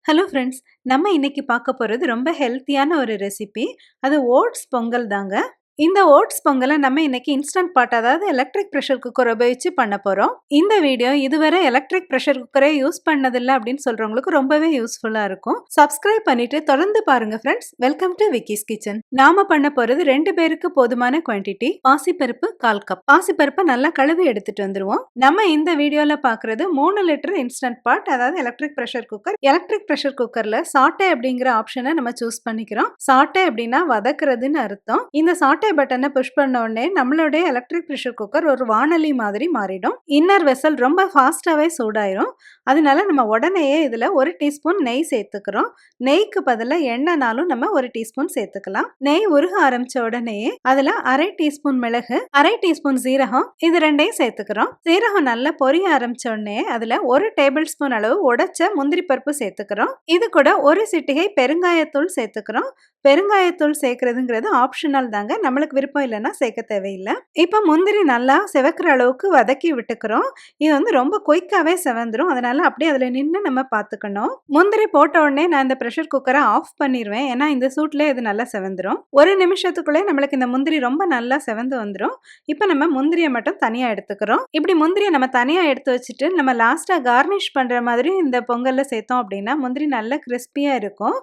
Hello friends, நம்ம இன்னைக்கு பார்க்க போறது ரொம்ப ஹெல்த்தியான ஒரு ரெசிபி. அது ஓட்ஸ் பொங்கல் தாங்க. இந்த ஓட்ஸ் பொங்கல நம்ம இன்னைக்கு இன்ஸ்டன்ட் பாட் அதாவது எலக்ட்ரிக் பிரஷர் குக்கர் உபயோகிச்சு பண்ண போறோம். இந்த வீடியோ இதுவரை எலக்ட்ரிக் பிரஷர் குக்கரே யூஸ் பண்ணதில்ல அப்படின்னு சொல்றவங்களுக்கு ரொம்பவே யூஸ்ஃபுல்லா இருக்கும். சப்ஸ்கிரைப் பண்ணிட்டு தொடர்ந்து பாருங்க friends. Welcome to Vicky's kitchen. நாம பண்ண போறது 2 பேருக்கு போதுமான குவாண்டிட்டி. பாசிப்பருப்பு 1/4 கப். பாசிப்பருப்பை நல்லா கழுவி எடுத்துட்டு வந்துருவோம். நம்ம இந்த வீடியோல பார்க்கறது 3 லிட்டர் இன்ஸ்டன்ட் பாட் அதாவது electric pressure cooker. Electric pressure குக்கர்ல சாட்டே அப்படிங்கிற ஆப்ஷனை நம்ம சூஸ் பண்ணிக்கிறோம். சாட்டே அப்படின்னா வதக்குறதுன்னு அர்த்தம். இந்த சாட்டே பட்டனை புஷ் பண்ண உடனே நம்மளுடைய எலக்ட்ரிக் பிரஷர் குக்கர் ஒரு வாணலி மாதிரி மாறிடும். இன்னர் வெசல் ரொம்ப ஃபாஸ்டாவே சூடாயிரும். அதனால நம்ம உடனேயே இதுல 1 டீஸ்பூன் நெய் சேர்த்துக்கிறோம். நெய்க்கு பதிலா எண்ணெய்னாலும் நம்ம 1 டீஸ்பூன் சேர்த்துக்கலாம். நெய் உருக ஆரம்பிச்ச உடனேயே அதுல 1/2 டீஸ்பூன் மிளகு, 1/2 டீஸ்பூன் சீரகம் இது ரெண்டையும் சேர்த்துக்கிறோம். சீரகம் நல்லா பொரிய ஆரம்பிச்ச உடனே அதுல 1 டேபிள் ஸ்பூன் அளவு உடைச்ச முந்திரி பருப்பு சேர்த்துக்கிறோம். இது கூட 1 சிட்டிகை பெருங்காயத்தூள் சேர்த்துக்கிறோம். பெருங்காயத்தூள் சேர்க்கறதுங்கிறது ஆப்ஷனல் தாங்க. நம்மளுக்கு விருப்பம் இல்லைன்னா சேர்க்க தேவையில்லை. இப்போ முந்திரி நல்லா செவக்கிற அளவுக்கு வதக்கி விட்டுக்கிறோம். இது வந்து ரொம்ப குயிக்காவே செவந்துரும். அதனால அப்படியே அதுல நின்று நம்ம பார்த்துக்கணும். முந்திரி போட்ட உடனே நான் இந்த ப்ரெஷர் குக்கரை ஆஃப் பண்ணிடுவேன். ஏன்னா இந்த சூட்லேயே இது நல்லா செவந்துரும். 1 நிமிஷத்துக்குள்ளே நம்மளுக்கு இந்த முந்திரி ரொம்ப நல்லா செவந்து வந்துடும். இப்போ நம்ம முந்திரியை மட்டும் தனியா எடுத்துக்கிறோம். இப்படி முந்திரியை நம்ம தனியா எடுத்து வச்சுட்டு நம்ம லாஸ்டா கார்னிஷ் பண்ற மாதிரி இந்த பொங்கல்ல சேர்த்தோம் அப்படின்னா முந்திரி நல்லா கிறிஸ்பியா இருக்கும்.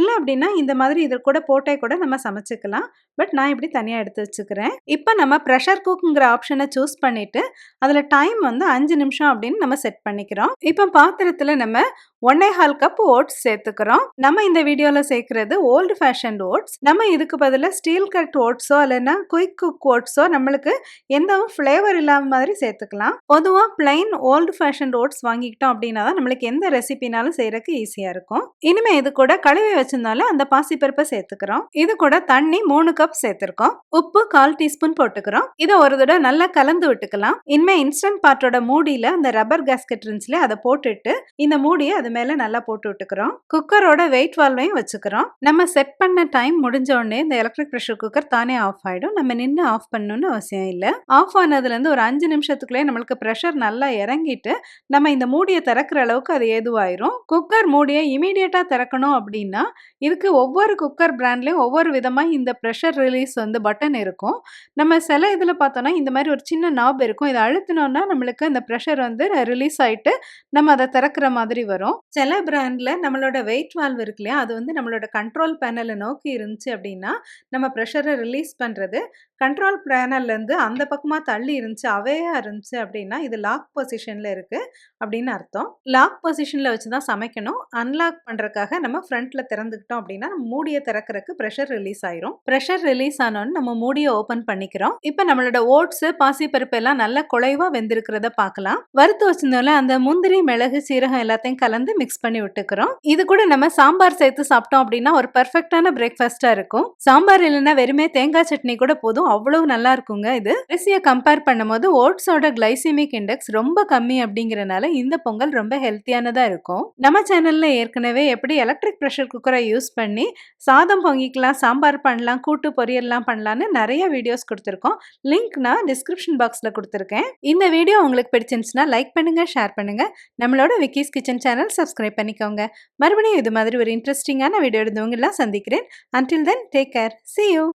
இல்லை அப்படின்னா இந்த மாதிரி இது கூட போட்டே கூட நம்ம சமைச்சுக்கலாம். பட் நான் இப்படி தனியா எடுத்து வச்சுக்கிறேன். இப்போ நம்ம ப்ரெஷர் குக்குங்கிற ஆப்ஷனை சூஸ் பண்ணிட்டு அதுல டைம் வந்து 5 நிமிஷம் அப்படின்னு நம்ம செட் பண்ணிக்கிறோம். இப்போ பாத்திரத்துல நம்ம 1/4 கப் ஓட்ஸ் சேர்த்துக்கிறோம். நம்ம இந்த வீடியோல சேர்க்கிறது ஓல்டு ஃபேஷன் ஓட்ஸ். நம்ம இதுக்கு பதிலாக ஸ்டீல் கட் ஓட்ஸோ இல்லைன்னா குயிக் குக் ஓட்ஸோ நம்மளுக்கு எந்த ஃப்ளேவர் இல்லாம மாதிரி சேர்த்துக்கலாம். பொதுவாக பிளைன் ஓல்டு ஃபேஷன் ஓட்ஸ் வாங்கிக்கிட்டோம் அப்படின்னா தான் நம்மளுக்கு எந்த ரெசிபினாலும் செய்யறதுக்கு ஈஸியா இருக்கும். இனிமே இது கூட கழுவி வச்சிருந்தாலும் அந்த பாசிப்பருப்பை சேர்த்துக்கிறோம். இது கூட தண்ணி 3 கப் சேர்த்திருக்கோம். உப்பு 1/4 டீஸ்பூன் போட்டுக்கிறோம். இதை ஒரு தடவை நல்லா கலந்து விட்டுக்கலாம். இனிமே இன்ஸ்டன்ட் பாட்டோட மூடியில அந்த ரப்பர் கேஸ்கெட் இருந்துச்சுல அதை போட்டுட்டு இந்த மூடியை அது மேல நல்லா போட்டு விட்டுக்கிறோம். குக்கரோட வெயிட் வால்வையும் வச்சுக்கிறோம். நம்ம செட் பண்ண டைம் முடிஞ்ச உடனே இந்த எலக்ட்ரிக் பிரஷர் குக்கர் தானே ஆஃப் ஆயிடும். நம்ம நின்று ஆஃப் பண்ணணும்னு அவசியம் இல்லை. ஆஃப் ஆனதுல இருந்து ஒரு 5 நிமிஷத்துக்குள்ளே நம்மளுக்கு பிரஷர் நல்லா இறங்கிட்டு நம்ம இந்த மூடியை திறக்கிற அளவுக்கு அது ஏதுவாயிரும். குக்கர் மூடியை இமீடியட்டா திறக்கணும் அப்படின்னா இதுக்கு ஒவ்வொரு குக்கர் பிராண்ட்லயும் ஒவ்வொரு விதமா இந்த பிரஷர் ரிலீஸ் வந்து பட்டன் இருக்கும். நம்ம சில இதுல பார்த்தோம்னா இந்த மாதிரி ஒரு சின்ன நாப் இருக்கும். இதை அழுத்தினோம்னா நம்மளுக்கு அந்த பிரஷர் வந்து ரிலீஸ் ஆயிட்டு நம்ம அதை திறக்கிற மாதிரி வரும். சில பிராண்ட்ல நம்மளோட வெயிட் வால்வ் இருக்கு இல்லையா, அது வந்து நம்மளோட கண்ட்ரோல் பேனலை நோக்கி இருந்துச்சு அப்படின்னா நம்ம ப்ரெஷரை ரிலீஸ் பண்றது. கண்ட்ரோல் பேனல்ல இருந்து அந்த பக்கமா தள்ளி இருந்துச்சு அவையா இருந்துச்சு அப்படின்னா இது லாக் பொசிஷன்ல இருக்கு அப்படின்னு அர்த்தம். லாக் பொசிஷன்ல வச்சுதான் சமைக்கணும். அன்லாக் பண்றதுக்காக நம்ம ஃப்ரண்ட்ல திறந்துக்கிட்டோம் அப்படின்னா நம்ம மூடியை திறக்கிறதுக்கு ப்ரெஷர் ரிலீஸ் ஆயிரும். ப்ரெஷர் ரிலீஸ் ஆனோன்னு நம்ம மூடியை ஓபன் பண்ணிக்கிறோம். இப்போ நம்மளோட ஓட்ஸ் பாசிப்பருப்பு எல்லாம் நல்லா குழைவா வெந்திருக்கிறத பார்க்கலாம். வறுத்து வச்சிருந்தோம்ல அந்த முந்திரி மிளகு சீரகம் எல்லாத்தையும் கலந்து மிக்ஸ் பண்ணி விட்டுக்கிறோம். இது கூட நம்ம சாம்பார் சேர்த்து சாப்பிட்டோம் அப்படின்னா ஒரு பெர்ஃபெக்டான பிரேக்ஃபாஸ்டா இருக்கும். சாம்பார் இல்லைன்னா வெறுமே தேங்காய் சட்னி கூட போதும். அவ்வளவு நல்லா இருக்குங்க. இது அரிசியை கம்பேர் பண்ணும்போது ஓட்ஸோட கிளைசிமிக் இண்டெக்ஸ் ரொம்ப கம்மி அப்படிங்கறனால இந்த பொங்கல் ரொம்ப ஹெல்த்தியானதா இருக்கும். நம்ம சேனல்ல ஏற்கனவே எப்படி எலக்ட்ரிக் பிரஷர் குக்கரை யூஸ் பண்ணி சாதம் பொங்கிக்கலாம், சாம்பார் பண்ணலாம், கூட்டு பொரியல்லாம் பண்ணலாம்னு நிறைய வீடியோஸ் கொடுத்துருக்கோம். லிங்க் நான் டிஸ்கிரிப்ஷன் பாக்ஸ்ல கொடுத்துருக்கேன். இந்த வீடியோ உங்களுக்கு பிடிச்சிருந்துச்சுன்னா லைக் பண்ணுங்க, ஷேர் பண்ணுங்க. நம்மளோட விக்கிஸ் கிச்சன் சேனல் சப்ஸ்கிரைப் பண்ணிக்கோங்க. மறுபடியும் இது மாதிரி ஒரு இன்ட்ரெஸ்டிங்கான வீடியோ எடுத்தவங்க எல்லாம் சந்திக்கிறேன். Until then, take care. See you.